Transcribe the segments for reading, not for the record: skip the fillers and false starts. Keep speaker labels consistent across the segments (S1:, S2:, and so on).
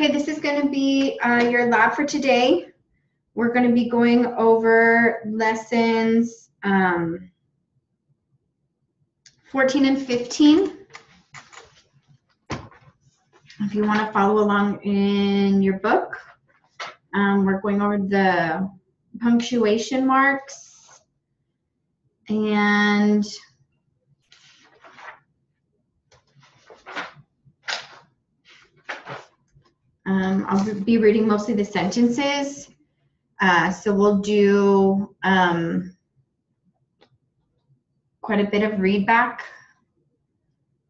S1: Okay, this is going to be your lab for today. We're going to be going over lessons 14 and 15. If you want to follow along in your book, we're going over the punctuation marks and I'll be reading mostly the sentences. So we'll do quite a bit of read back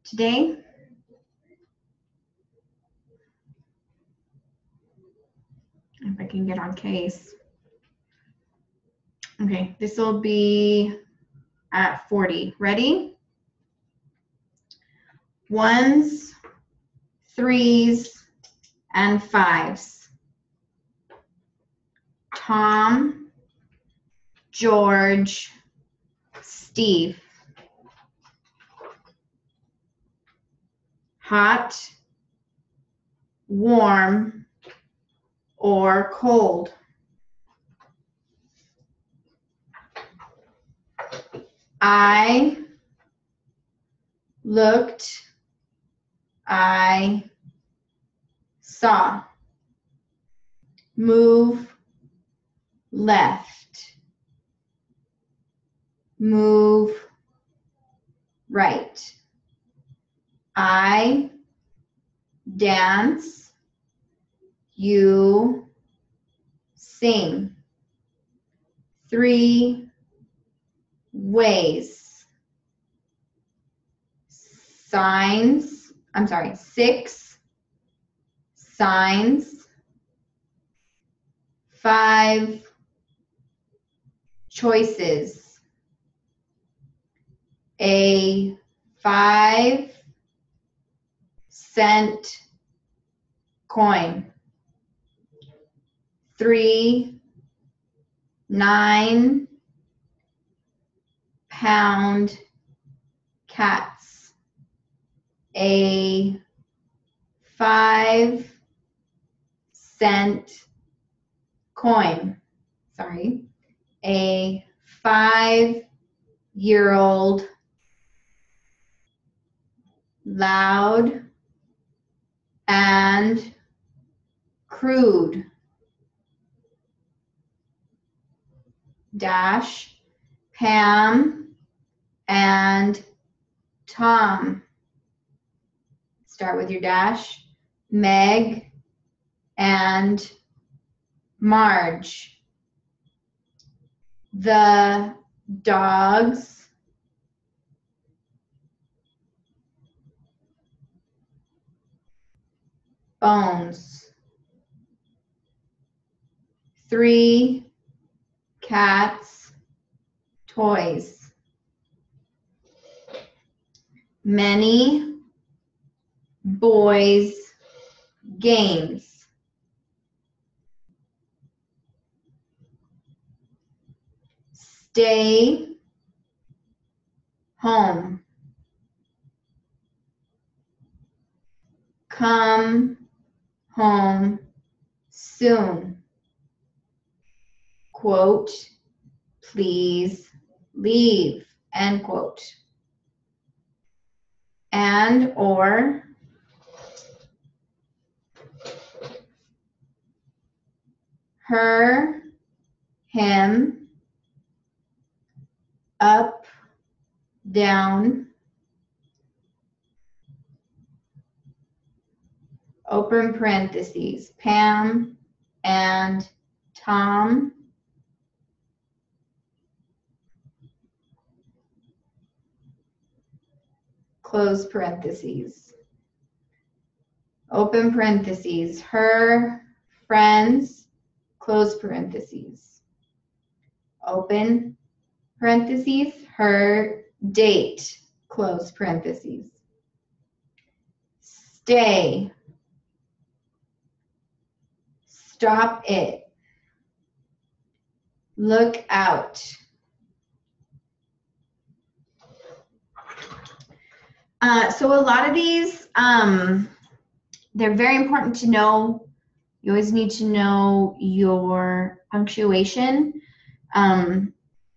S1: today. If I can get on case. Okay, this will be at 40. Ready? Ones, threes, and fives. Tom, George, Steve. Hot, warm, or cold. I looked, I saw. Move, left. Move, right. I dance, you sing. 3 ways. 6 signs. 5 choices. A 5-cent coin. 3 9-pound cats. A 5-cent coin. A 5-year-old loud and crude. Dash, Pam and Tom. Start with your dash. Meg and Marge. The dogs bones. 3 cats toys. Many boys games. Stay home. Come home soon. Quote, please leave, end quote. And or her, him, up, down, open parentheses, Pam and Tom, close parentheses, open parentheses, her friends, close parentheses, open parentheses, her date, close parentheses. Stay. Stop it. Look out. So a lot of these they're very important to know. You always need to know your punctuation,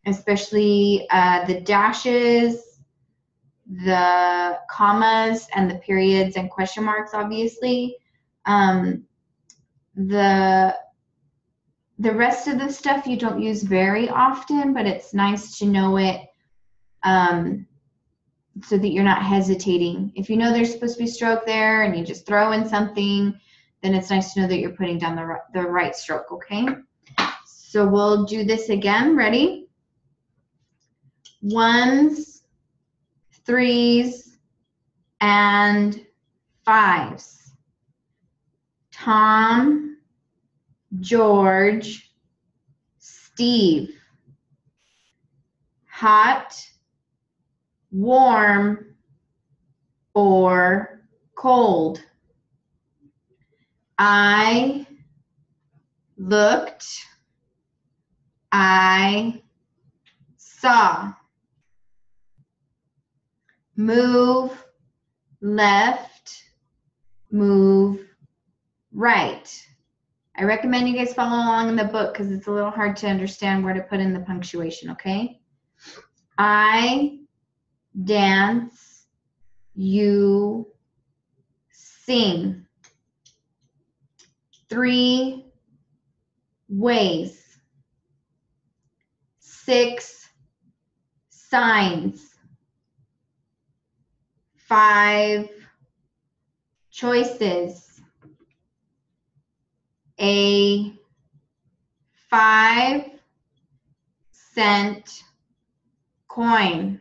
S1: especially the dashes, the commas, and the periods and question marks, obviously. The rest of the stuff you don't use very often, but it's nice to know it so that you're not hesitating. If you know there's supposed to be stroke there and you just throw in something, then it's nice to know that you're putting down the right stroke, okay? So we'll do this again. Ready? Ones, threes, and fives. Tom, George, Steve. Hot, warm, or cold. I looked, I saw. Move left, move right. I recommend you guys follow along in the book because it's a little hard to understand where to put in the punctuation, okay? I dance, you sing. 3 ways. 6 signs. 5 choices. A 5-cent coin.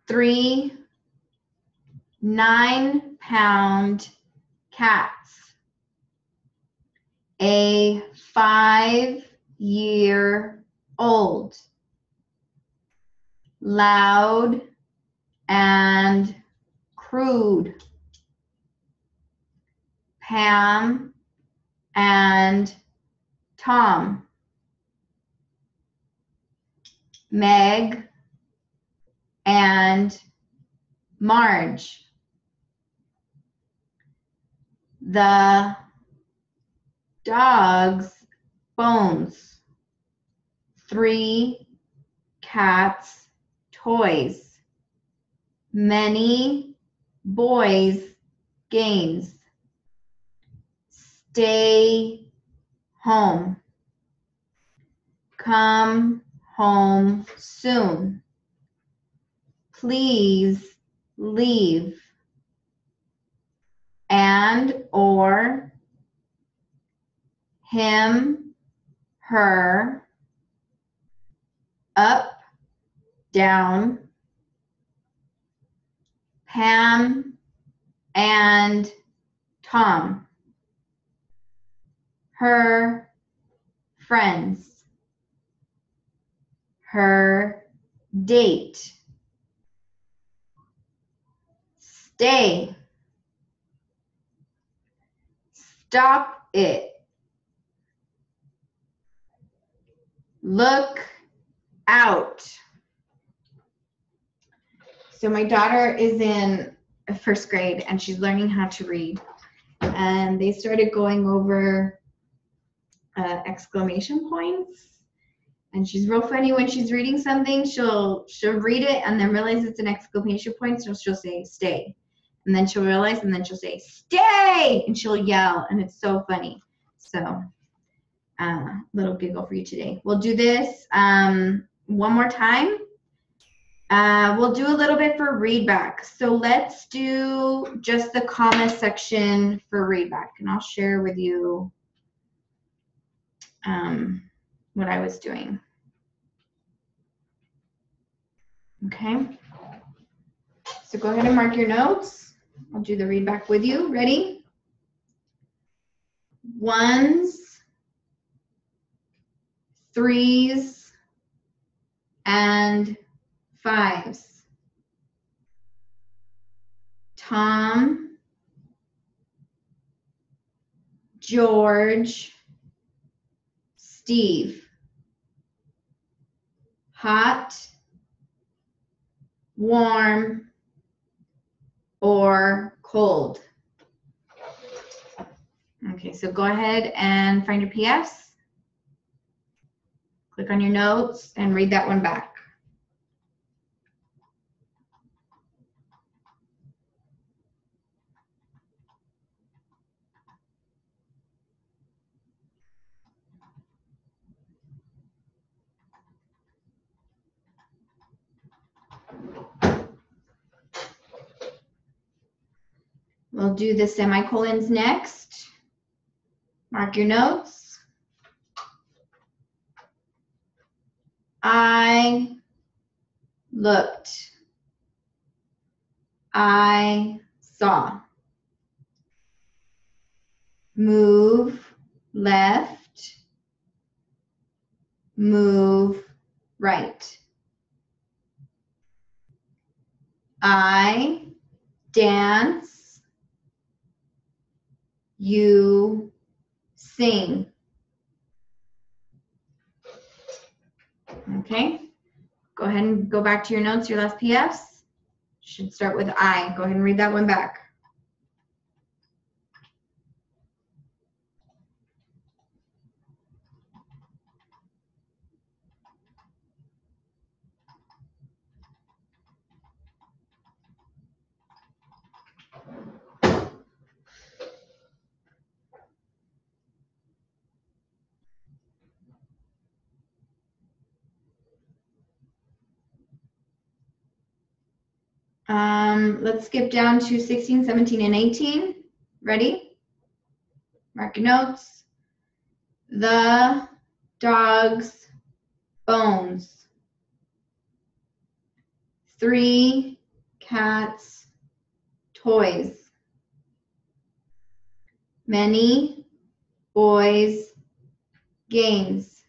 S1: 3 9-pound cats. A 5-year-old. Loud and crude. Pam and Tom. Meg and Marge. The dog's bones. 3 cats' toys. Many boys' games. Stay home. Come home soon. Please leave. And or him, her, up, down, Pam and Tom, her friends, her date, stay, stop it, look out. So my daughter is in 1st grade and she's learning how to read, and they started going over exclamation points, and she's real funny when she's reading something. She'll read it and then realize it's an exclamation point, so she'll say stay, and then she'll realize and then she'll say stay, and she'll yell, and it's so funny. So little giggle for you today. We'll do this one more time. We'll do a little bit for read back. So let's do just the comma section for read back, and I'll share with you what I was doing. Okay. So go ahead and mark your notes. I'll do the read back with you. Ready? Ones, threes, and fives. Tom, George, Steve. Hot, warm, or cold. Okay, so go ahead and find your PFs. Click on your notes and read that one back. We'll do the semicolons next. Mark your notes. I looked. I saw. Move left. Move right. I dance. You sing. Okay, go ahead and go back to your notes, your last PFs. Should start with I. Go ahead and read that one back. Let's skip down to 16, 17, and 18. Ready? Mark your notes. The dog's bones. 3 cats' toys. Many boys' games.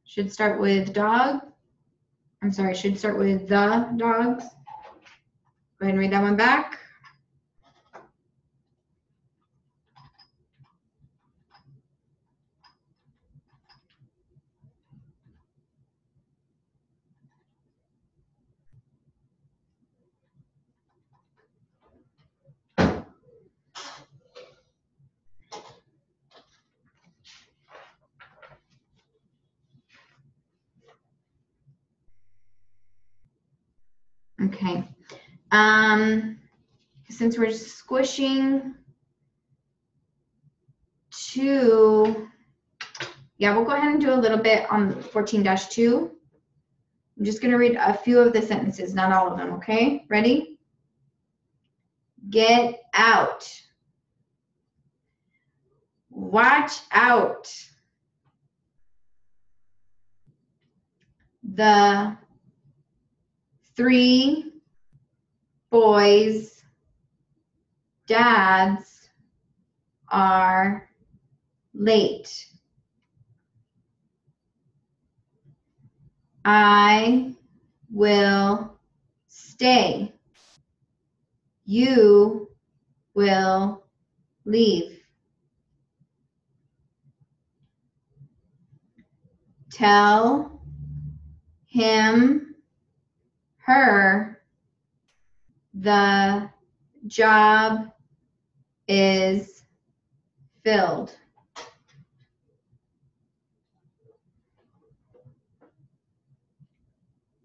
S1: Should start with dog. I'm sorry, should start with the dogs. Go ahead and read that one back. Okay. Since we're squishing to, yeah, we'll go ahead and do a little bit on 14-2. I'm just going to read a few of the sentences, not all of them, okay? Ready? Get out. Watch out. The 3 boys' dads are late. I will stay. You will leave. Tell him, her, the job is filled.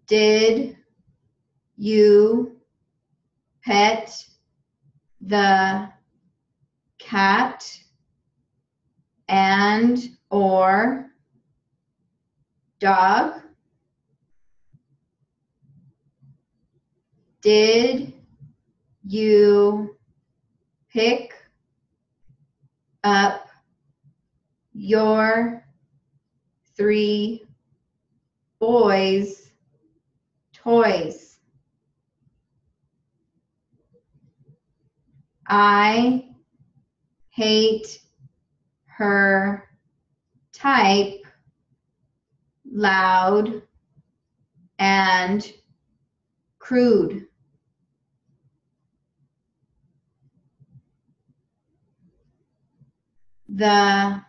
S1: Did you pet the cat and or dog? Did you pick up your 3 boys' toys? I hate her type, loud and crude. The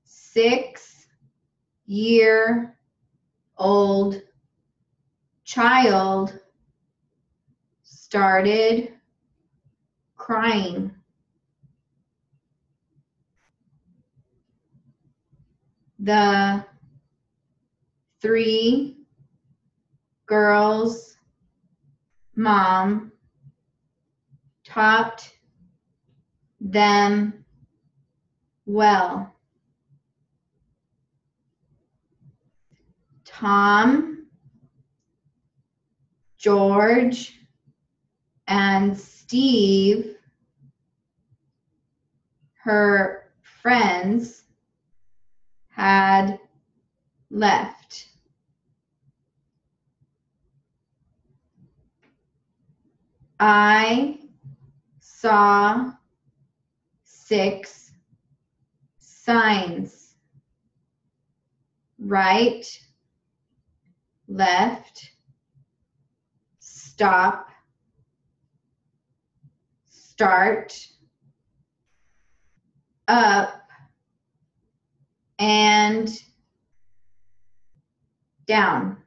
S1: 6-year-old child started crying. The 3 girls' mom taught them well. Tom, George, and Steve, her friends, had left. I saw 6 signs. Right, left, stop, start, up, and down.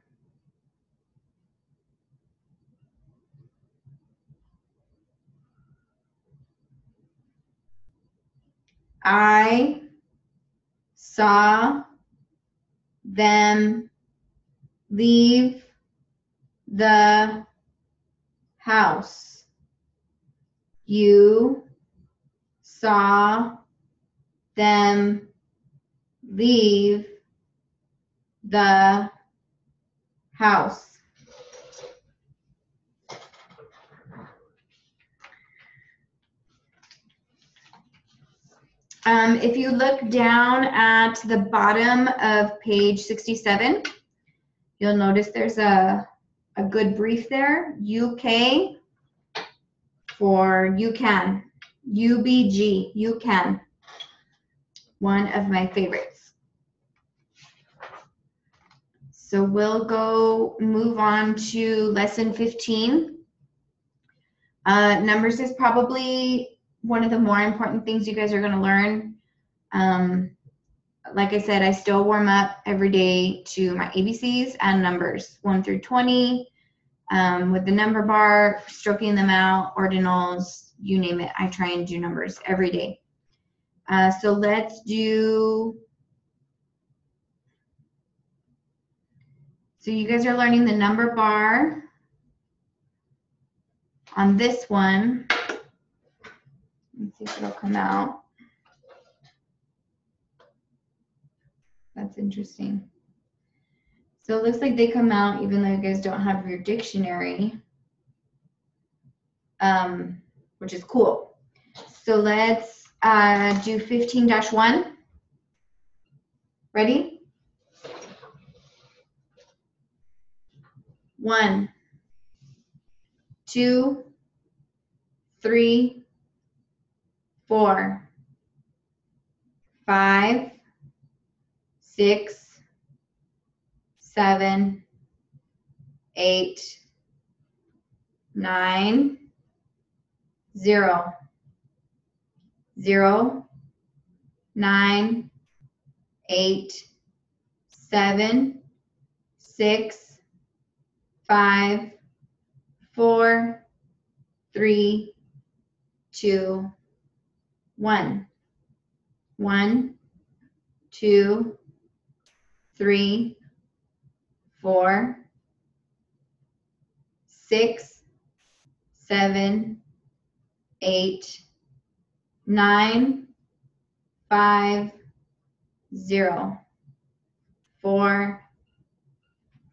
S1: I saw them leave the house. You saw them leave the house. If you look down at the bottom of page 67, you'll notice there's a good brief there. UK for you can. UBG, you can. One of my favorites. So we'll move on to lesson 15. Numbers is probably one of the more important things you guys are going to learn. Like I said, I still warm up every day to my ABCs and numbers 1 through 20 with the number bar, stroking them out, ordinals, you name it. I try and do numbers every day. So let's do. So you guys are learning the number bar on this one. Let's see if it'll come out. That's interesting. So it looks like they come out even though you guys don't have your dictionary, which is cool. So let's do 15-1. Ready? 1, 2, 3, 4, 5, 6, 7, 8, 9, 0, 0, 9, 8, 7, 6, 5, 4, 3, 2, 1. 1, 2, 3, 4, 6, 7, 8, 9, 5, 0, 4,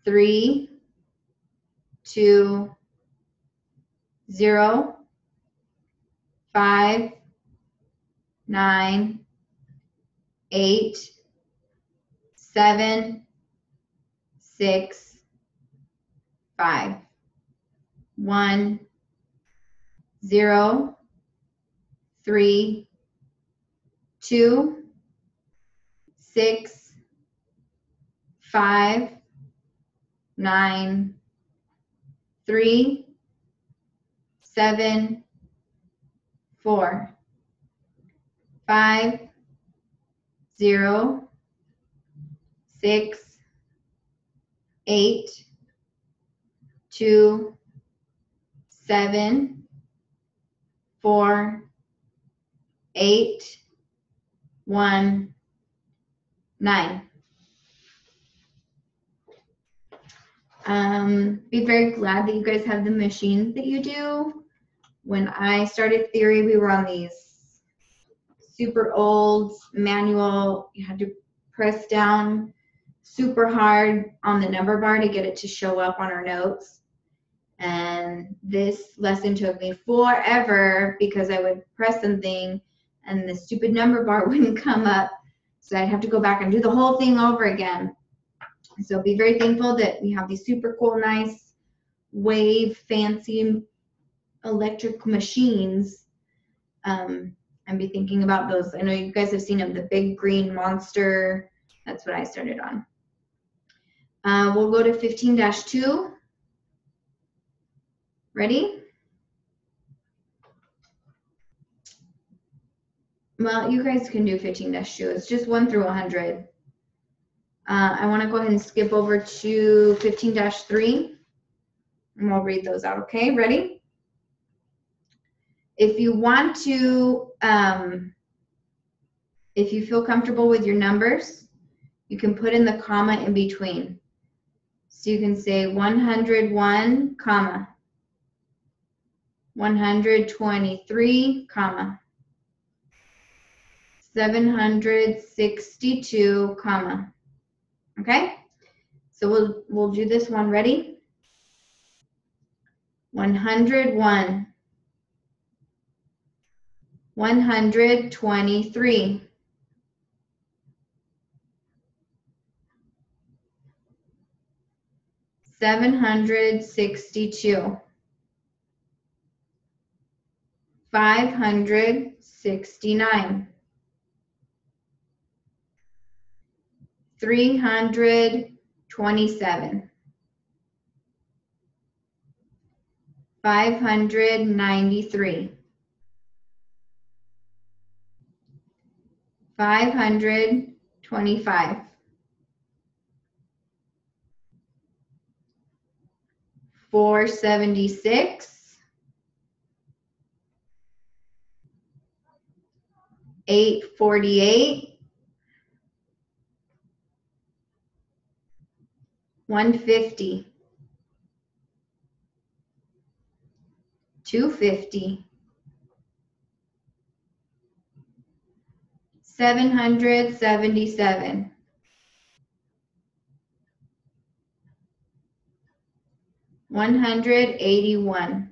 S1: 3, 2, 0, 5, 9, 8, 7, 6, 5. 1, 0, 3, 2, 6, 5, 9, 3, 7, 4, 5, 0, 6, 8, 2, 7, 4, 8, 1, 9. Be very glad that you guys have the machines that you do. When I started theory, we were on these super old manual. You had to press down super hard on the number bar to get it to show up on our notes. And this lesson took me forever because I would press something and the stupid number bar wouldn't come up. So I'd have to go back and do the whole thing over again. So be very thankful that we have these super cool, nice, wave, fancy electric machines. And be thinking about those. I know you guys have seen them, the big green monster. That's what I started on. We'll go to 15-2. Ready? Well, you guys can do 15-2. It's just 1 through 100. I want to go ahead and skip over to 15-3, and we'll read those out, okay? Ready? If you want to, if you feel comfortable with your numbers, you can put in the comma in between. So you can say 101, comma, 123, comma, 762, comma. Okay? So we'll do this one. Ready? 101, 123, 762, 569, 327, 593, 525, 476, 848, 150, 250, 777, 181,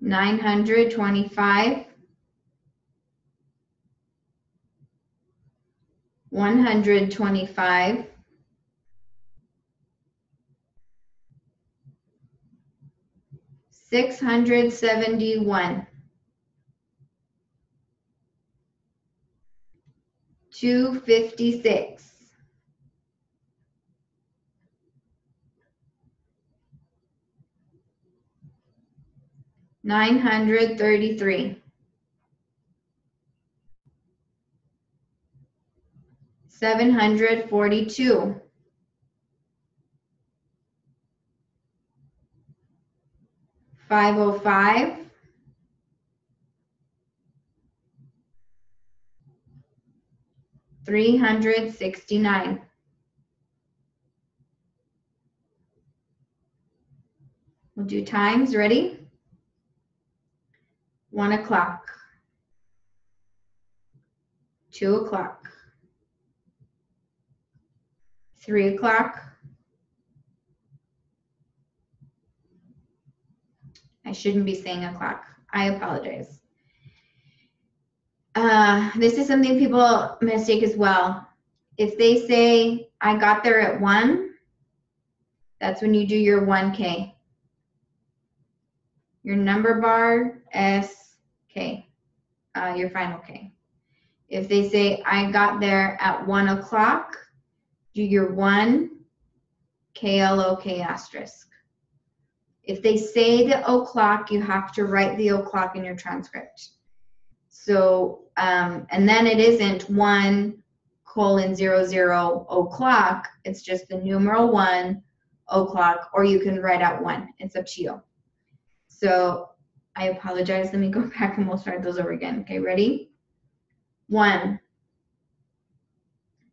S1: 925, 125, 671, 256, 933, 742, 505, 369. We'll do times. Ready? 1 o'clock, 2 o'clock, 3 o'clock. I shouldn't be saying o'clock. I apologize. This is something people mistake as well. If they say, I got there at 1, that's when you do your 1K. Your number bar, SK, your final K. If they say, I got there at 1 o'clock, do your 1, KLOK asterisk. If they say the o'clock, you have to write the o'clock in your transcript. So, and then it isn't 1 1:00 o'clock. It's just the numeral 1 o'clock, or you can write out 1. It's up to you. So I apologize. Let me go back and we'll start those over again. Okay, ready? 1.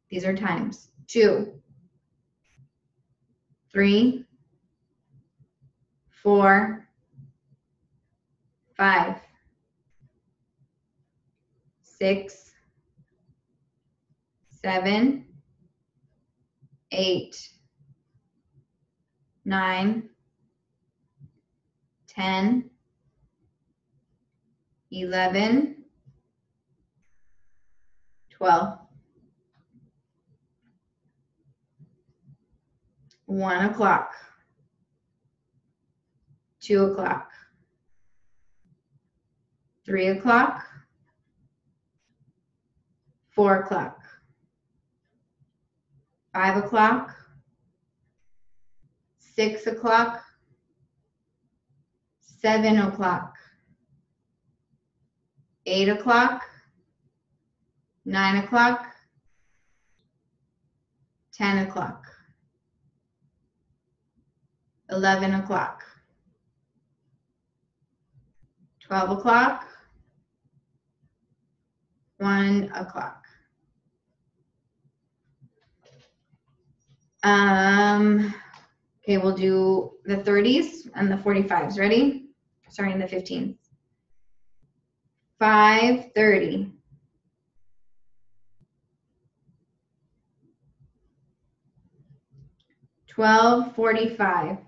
S1: These are times. 2, 3, 4, 5, 6, 7, 8, 9, 10, 11, 12. 1 o'clock, 2 o'clock, 3 o'clock, 4 o'clock, 5 o'clock, 6 o'clock, 7 o'clock, 8 o'clock, 9 o'clock, 10 o'clock, 11 o'clock, 12 o'clock, 1 o'clock. Okay, we'll do the 30s and the 45s. Ready? Sorry, and the 15s. 5:30. 12:45.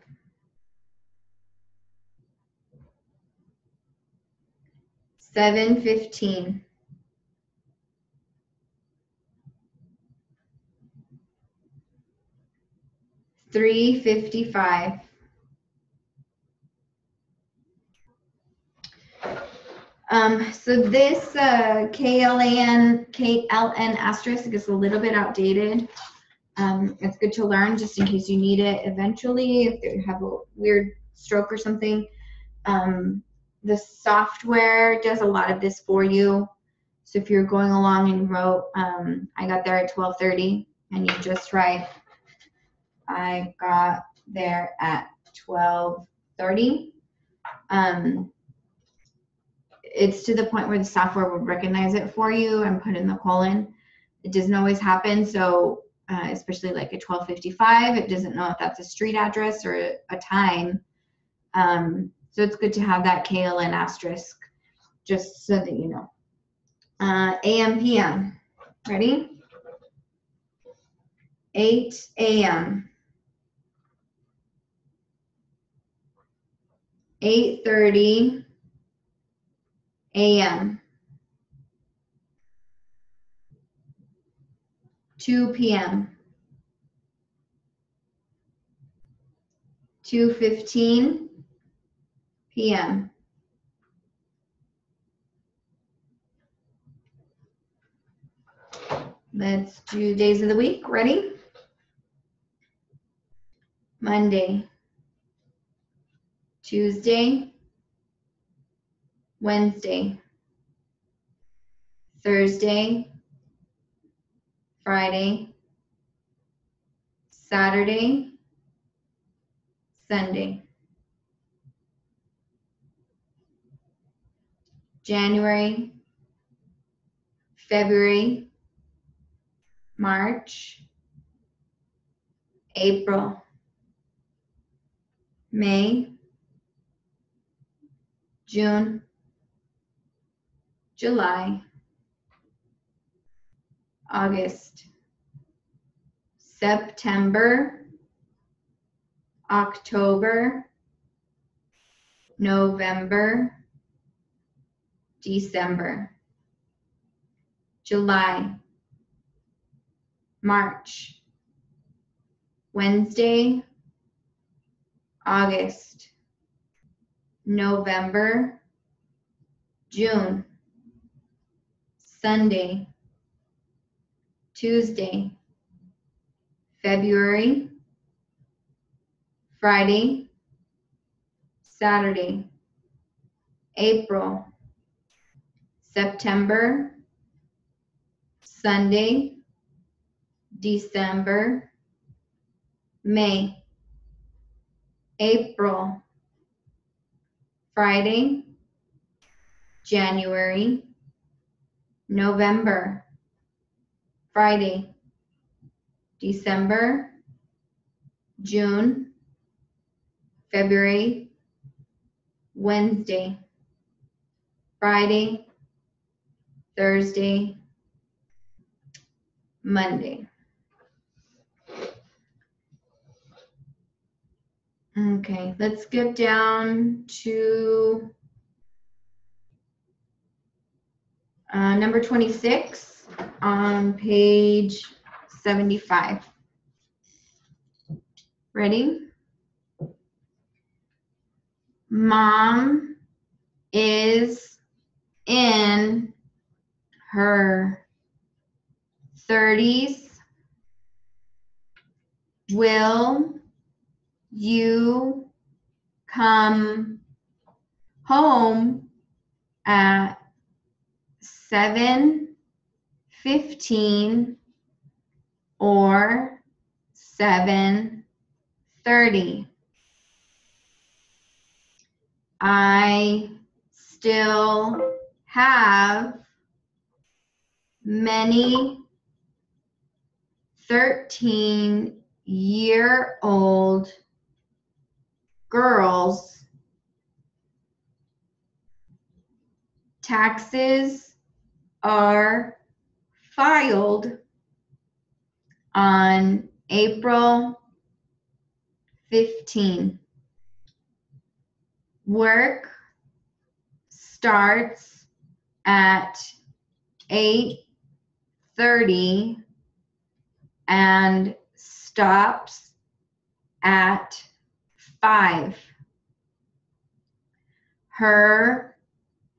S1: 7:15. 3:55. So this KLN asterisk is a little bit outdated. It's good to learn just in case you need it eventually if you have a weird stroke or something. The software does a lot of this for you. So if you're going along and you wrote, I got there at 12:30, and you just write, I got there at 12:30. It's to the point where the software will recognize it for you and put in the colon. It doesn't always happen, so especially like at 12:55, it doesn't know if that's a street address or a time. So it's good to have that KLN asterisk, just so that you know. AM, PM. Ready? 8 a.m. 8:30 a.m. 2 p.m. 2:15 p.m. Let's do days of the week. Ready? Monday, Tuesday, Wednesday, Thursday, Friday, Saturday, Sunday. January, February, March, April, May, June, July, August, September, October, November, December, July, March, Wednesday, August, November, June, Sunday, Tuesday, February, Friday, Saturday, April, September, Sunday, December, May, April, Friday, January, November, Friday, December, June, February, Wednesday, Friday, Thursday, Monday. Okay, let's get down to number 26 on page 75. Ready? Mom is in her 30s. Will you come home at 7:15 or 7:30? I still have many 13-year-old girls. Taxes are filed on April 15. Work starts at 8:30 and stops at 5. Her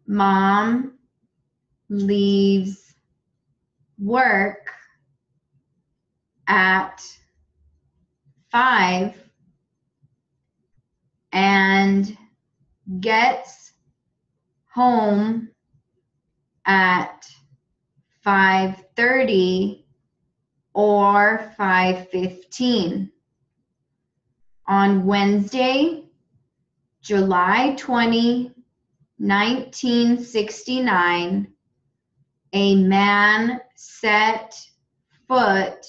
S1: mom leaves work at 5 and gets home at 5:30 or 5:15. On Wednesday, July 20, 1969, a man set foot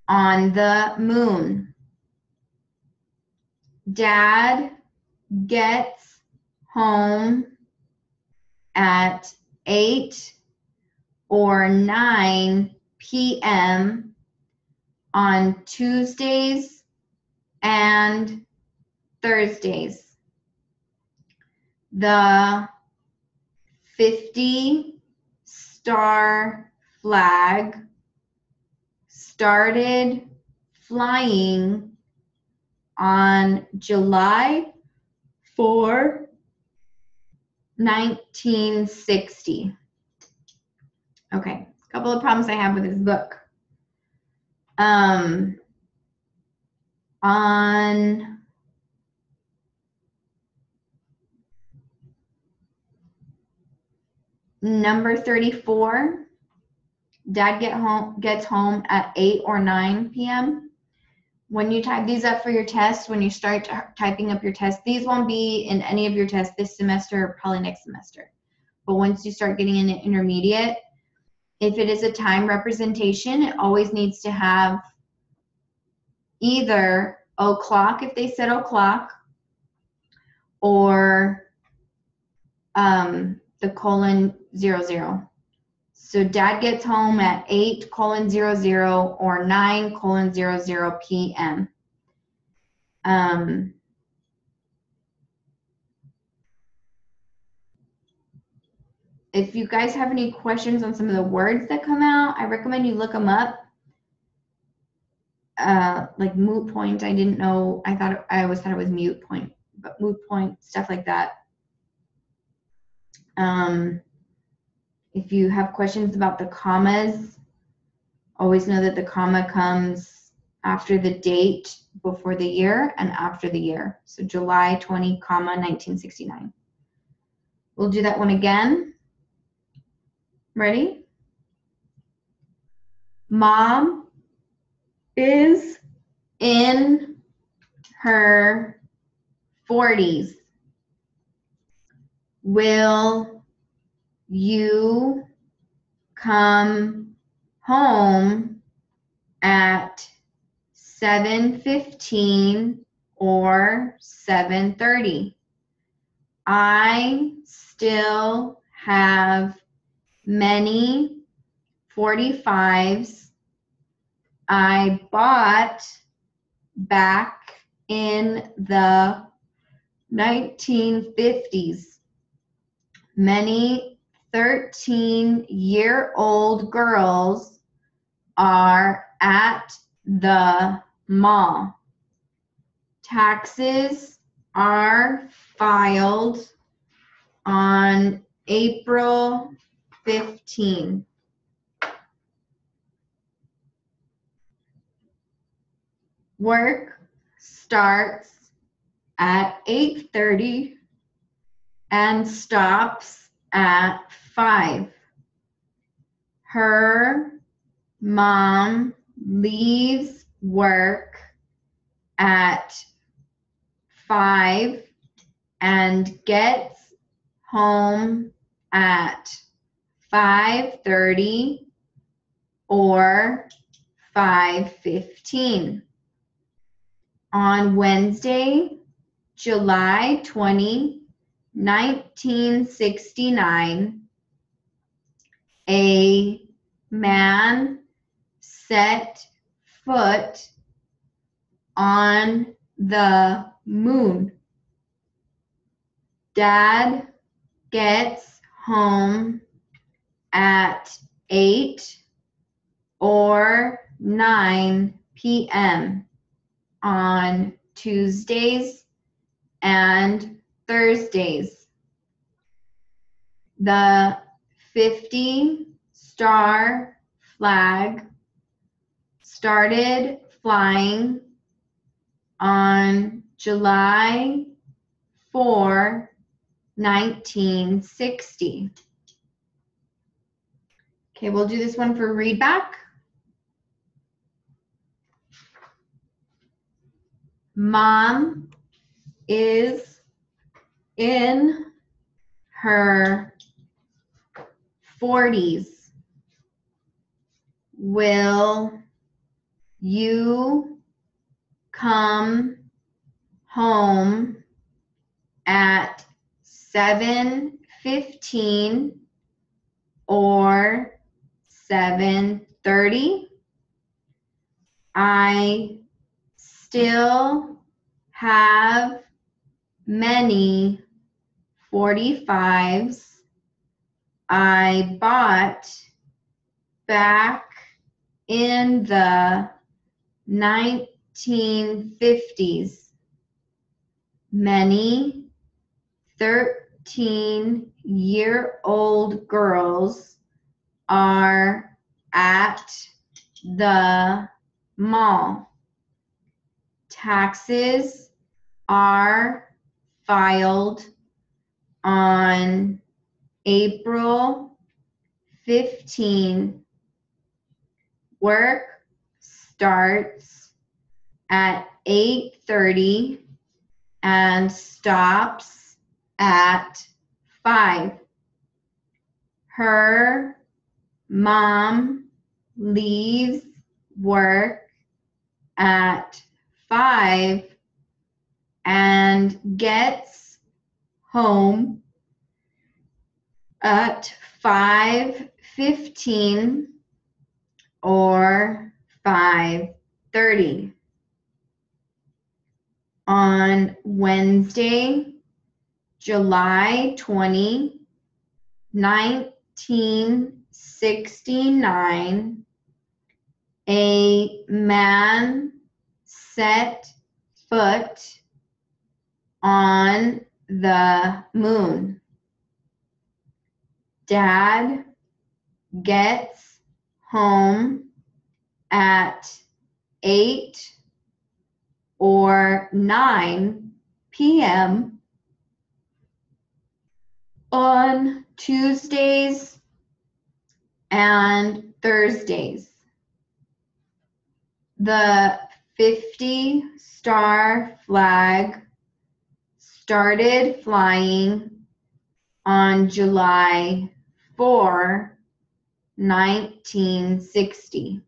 S1: on the moon. Dad gets home at 8 or 9 p.m. on Tuesdays and Thursdays. The 50-star flag started flying on July 4, 1960. Okay, a couple of problems I have with this book. On number 34, Dad gets home at 8 or 9 p.m. When you type these up for your test, when you start typing up your test, these won't be in any of your tests this semester or probably next semester. But once you start getting into intermediate, if it is a time representation, it always needs to have either o'clock if they said o'clock, or the :00. So Dad gets home at 8:00 or 9:00 p.m. If you guys have any questions on some of the words that come out, I recommend you look them up. Like moot point, I didn't know, I always thought it was mute point, but moot point, stuff like that. If you have questions about the commas, always know that the comma comes after the date before the year and after the year. So July 20, 1969. We'll do that one again. Ready? Mom is in her 40s. Will you come home at 7:15 or 7:30? I still have many 45s I bought back in the 1950s. Many 13-year-old girls are at the mall. Taxes are filed on April 15. Work starts at 8:30 and stops at 5. Her mom leaves work at 5 and gets home at 5:30 or 5:15. On Wednesday, July 20, 1969, a man set foot on the moon. Dad gets home at 8 or 9 p.m. on Tuesdays and Thursdays. The 50-star flag started flying on July 4, 1960. Okay, we'll do this one for read back. Mom is in her 40s. Will you come home at 7:15 or 7:30? I still have many 45s I bought back in the 1950s. Many 13-year-old girls are at the mall. Taxes are filed on April 15. Work starts at 8:30 and stops at 5. Her mom leaves work at 5 and gets home at 5:15 or 5:30. On Wednesday, July 20, 1969, a man set foot on the moon. Dad gets home at 8 or 9 p.m. on Tuesdays and Thursdays. The 50-star flag started flying on July 4, 1960.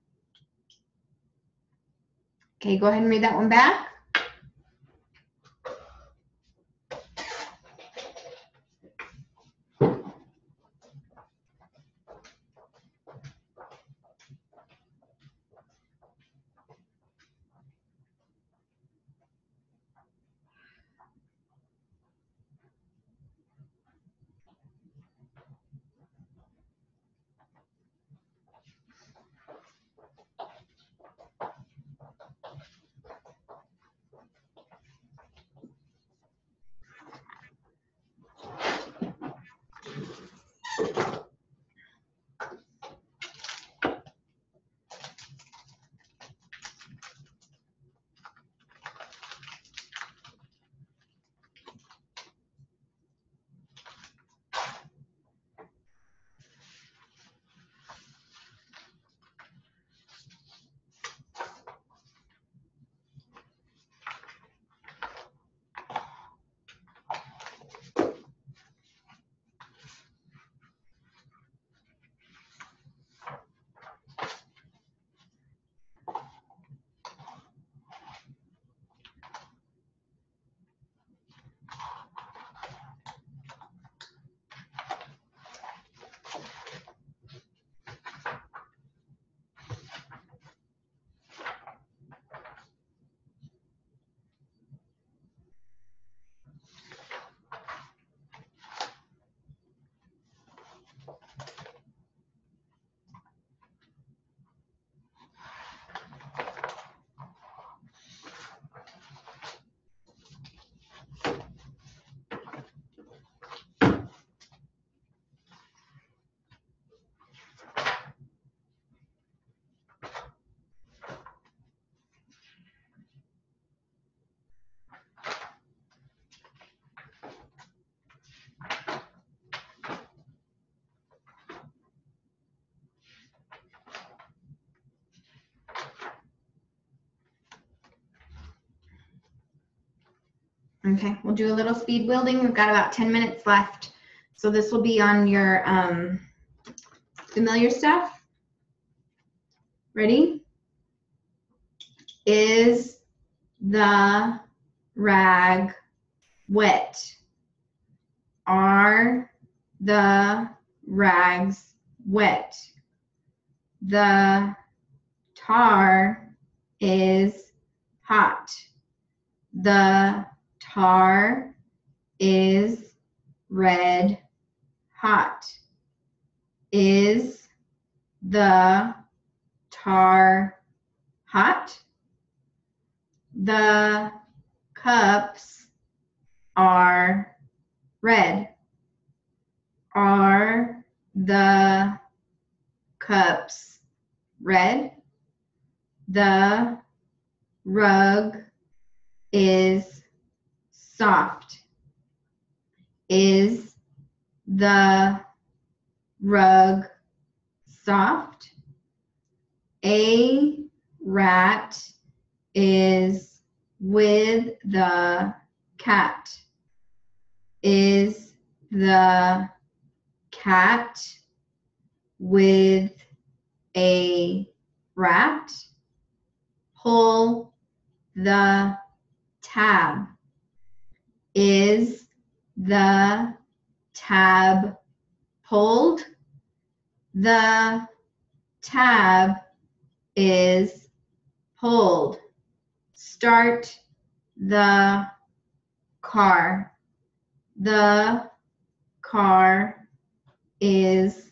S1: Okay, go ahead and read that one back. Okay, we'll do a little speed building. We've got about 10 minutes left. So this will be on your familiar stuff. Ready? Is the rag wet? Are the rags wet? The tar is hot. The tar is red hot. Is the tar hot? The cups are red. Are the cups red? The rug is soft. Is the rug soft? A rat is with the cat. Is the cat with a rat? Pull the tab. Is the tab pulled? The tab is pulled. Start the car. The car is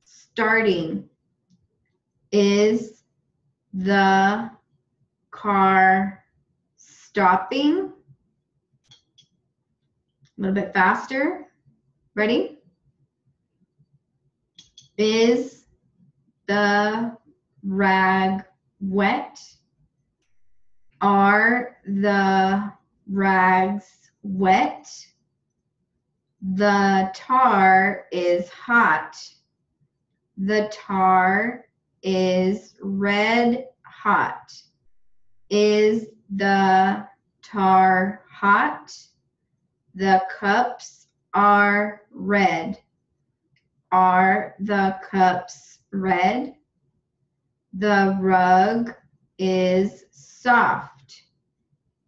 S1: starting. Is the car stopping? A little bit faster. Ready? Is the rag wet? Are the rags wet? The tar is hot. The tar is red hot? Is the tar hot? The cups are red. Are the cups red? The rug is soft.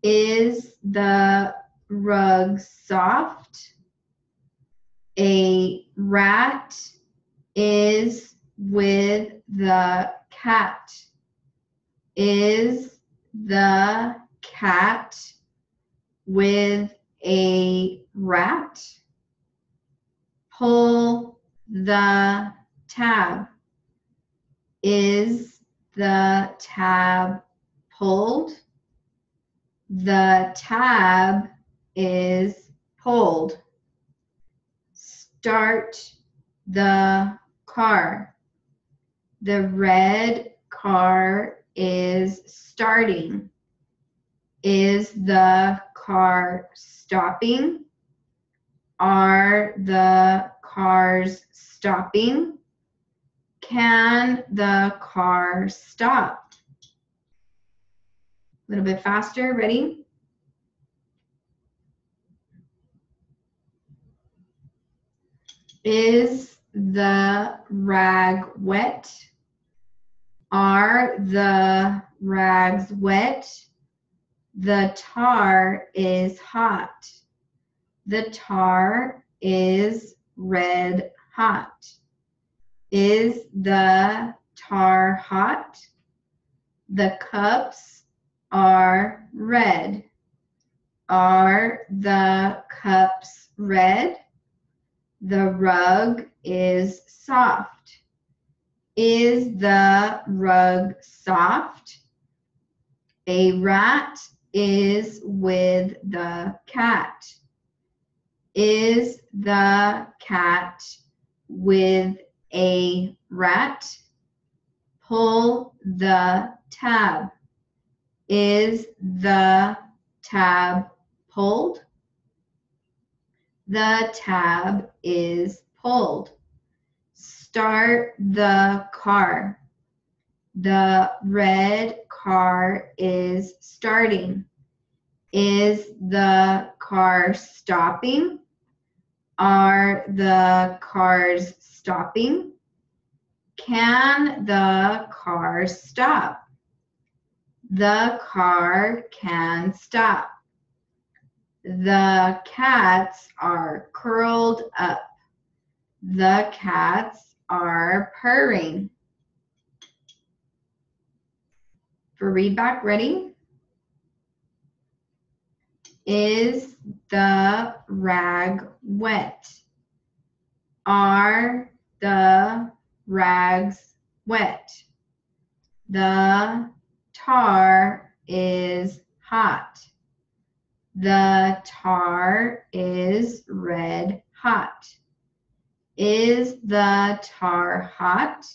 S1: Is the rug soft? A rat is with the cat. Is the cat with a rat? Pull the tab. Is the tab pulled? The tab is pulled. Start the car. The red car is starting. Is the car stopping? Are the cars stopping? Can the car stop? A little bit faster. Ready? Is the rag wet? Are the rags wet? The tar is hot. The tar is red hot. Is the tar hot? The cups are red. Are the cups red? The rug is soft. Is the rug soft? A rat is with the cat. Is the cat with a rat? Pull the tab. Is the tab pulled? The tab is pulled. Start the car. The red car is starting. Is the car stopping? Are the cars stopping? Can the car stop? The car can stop. The cats are curled up. The cats are purring. For read back, ready? Is the rag wet? Are the rags wet? The tar is hot. The tar is red hot. Is the tar hot?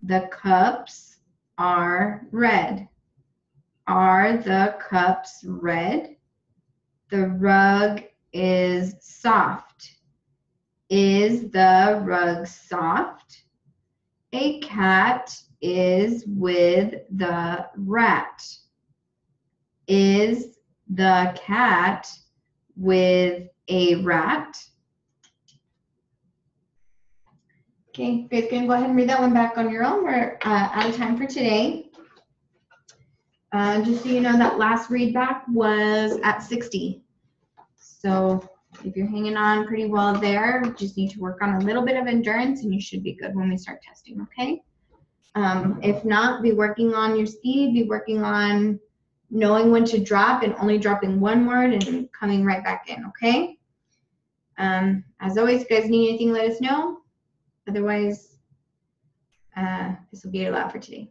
S1: The cups are red. Are the cups red? The rug is soft. Is the rug soft? A cat is with the rat. Is the cat with a rat? Okay, you guys can go ahead and read that one back on your own. We're out of time for today. Just so you know, that last read back was at 60. So if you're hanging on pretty well there, just need to work on a little bit of endurance and you should be good when we start testing, okay? If not, be working on your speed, be working on knowing when to drop and only dropping one word and coming right back in, okay? As always, if you guys need anything, let us know. Otherwise, this will be your lab for today.